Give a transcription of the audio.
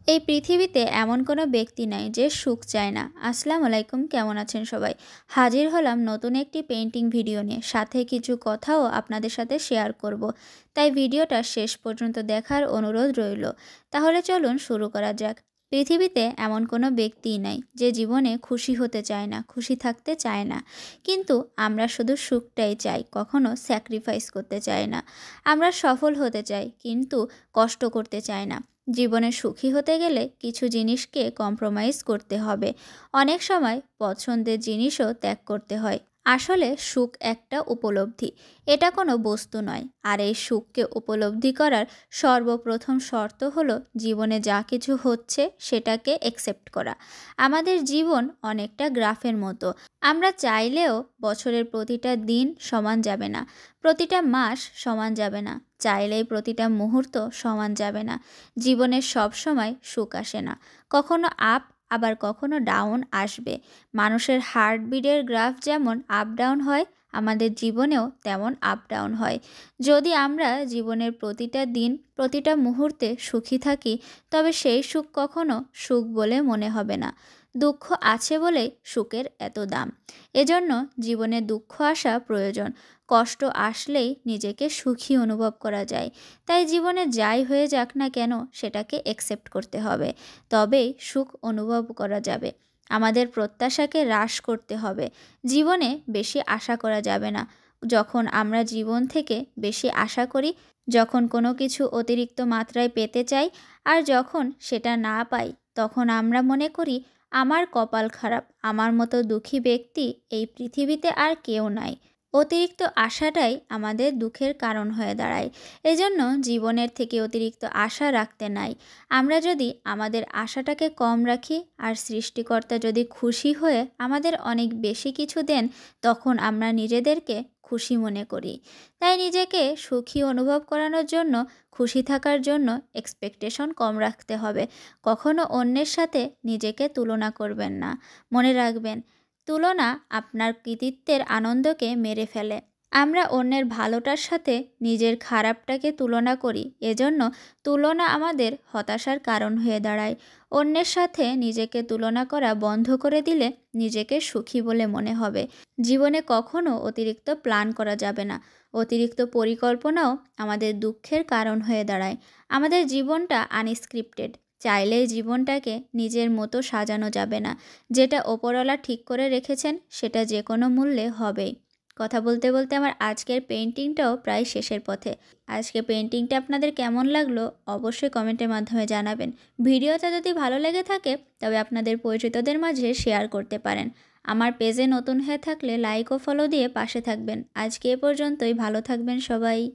এই পৃথিবীতে এমন কোনো ব্যক্তি নাই যে সুখ চায় না। আসসালামু আলাইকুম, কেমন আছেন সবাই? হাজির হলাম নতুন একটি পেইন্টিং ভিডিও নিয়ে, সাথে কিছু কথাও আপনাদের সাথে শেয়ার করব। তাই ভিডিওটা শেষ পর্যন্ত দেখার অনুরোধ রইল। তাহলে চলুন শুরু করা যাক। পৃথিবীতে এমন কোনো ব্যক্তিই নাই যে জীবনে খুশি হতে চায় না, খুশি থাকতে চায় না। কিন্তু আমরা শুধু সুখটাই চাই, কখনো স্যাক্রিফাইস করতে চাই না। আমরা সফল হতে চাই কিন্তু কষ্ট করতে চাই না। জীবনে সুখী হতে গেলে কিছু জিনিসকে কম্প্রোমাইজ করতে হবে। অনেক সময় পছন্দের জিনিসও ত্যাগ করতে হয়। আসলে সুখ একটা উপলব্ধি, এটা কোনো বস্তু নয়। আর এই সুখকে উপলব্ধি করার সর্বপ্রথম শর্ত হলো জীবনে যা কিছু হচ্ছে সেটাকে অ্যাকসেপ্ট করা। আমাদের জীবন অনেকটা গ্রাফের মতো। আমরা চাইলেও বছরের প্রতিটা দিন সমান যাবে না, প্রতিটা মাস সমান যাবে না, চাইলেই প্রতিটা মুহূর্ত সমান যাবে না। জীবনের সব সময় সুখ আসে না, কখনো আপ আবার কখনো ডাউন আসবে। মানুষের হার্টবিটের গ্রাফ যেমন আপ ডাউন হয়, আমাদের জীবনেও তেমন আপ ডাউন হয়। যদি আমরা জীবনের প্রতিটা দিন প্রতিটা মুহূর্তে সুখী থাকি, তবে সেই সুখ কখনো সুখ বলে মনে হবে না। দুঃখ আছে বলেই সুখের এত দাম। এজন্য জীবনে দুঃখ আসা প্রয়োজন। কষ্ট আসলেই নিজেকে সুখী অনুভব করা যায়। তাই জীবনে যাই হয়ে যাক না কেন, সেটাকে অ্যাকসেপ্ট করতে হবে, তবেই সুখ অনুভব করা যাবে। আমাদের প্রত্যাশাকে হ্রাস করতে হবে। জীবনে বেশি আশা করা যাবে না। যখন আমরা জীবন থেকে বেশি আশা করি, যখন কোনো কিছু অতিরিক্ত মাত্রায় পেতে চাই, আর যখন সেটা না পাই, তখন আমরা মনে করি আমার কপাল খারাপ, আমার মতো দুঃখী ব্যক্তি এই পৃথিবীতে আর কেউ নাই। অতিরিক্ত আশাটাই আমাদের দুঃখের কারণ হয়ে দাঁড়ায়। এজন্য জীবনের থেকে অতিরিক্ত আশা রাখতে নাই। আমরা যদি আমাদের আশাটাকে কম রাখি, আর সৃষ্টিকর্তা যদি খুশি হয়ে আমাদের অনেক বেশি কিছু দেন, তখন আমরা নিজেদেরকে খুশি মনে করি। তাই নিজেকে সুখী অনুভব করানোর জন্য, খুশি থাকার জন্য এক্সপেকটেশন কম রাখতে হবে। কখনো অন্যের সাথে নিজেকে তুলনা করবেন না। মনে রাখবেন, তুলনা আপনার কৃতিত্বের আনন্দকে মেরে ফেলে। আমরা অন্যের ভালোটার সাথে নিজের খারাপটাকে তুলনা করি, এজন্য তুলনা আমাদের হতাশার কারণ হয়ে দাঁড়ায়। অন্যের সাথে নিজেকে তুলনা করা বন্ধ করে দিলে নিজেকে সুখী বলে মনে হবে। জীবনে কখনো অতিরিক্ত প্ল্যান করা যাবে না। অতিরিক্ত পরিকল্পনাও আমাদের দুঃখের কারণ হয়ে দাঁড়ায়। আমাদের জীবনটা আনস্ক্রিপ্টেড। চাইলেই জীবনটাকে নিজের মতো সাজানো যাবে না। যেটা ওপরওয়ালা ঠিক করে রেখেছেন, সেটা যে কোনো মূল্যে হবেই। কথা বলতে বলতে আমার আজকের পেইন্টিংটাও প্রায় শেষের পথে। আজকে পেইন্টিংটা আপনাদের কেমন লাগলো অবশ্যই কমেন্টের মাধ্যমে জানাবেন। ভিডিওটা যদি ভালো লেগে থাকে, তবে আপনাদের পরিচিতদের মাঝে শেয়ার করতে পারেন। আমার পেজে নতুন হয়ে থাকলে লাইক ও ফলো দিয়ে পাশে থাকবেন। আজকে এ পর্যন্তই, ভালো থাকবেন সবাই।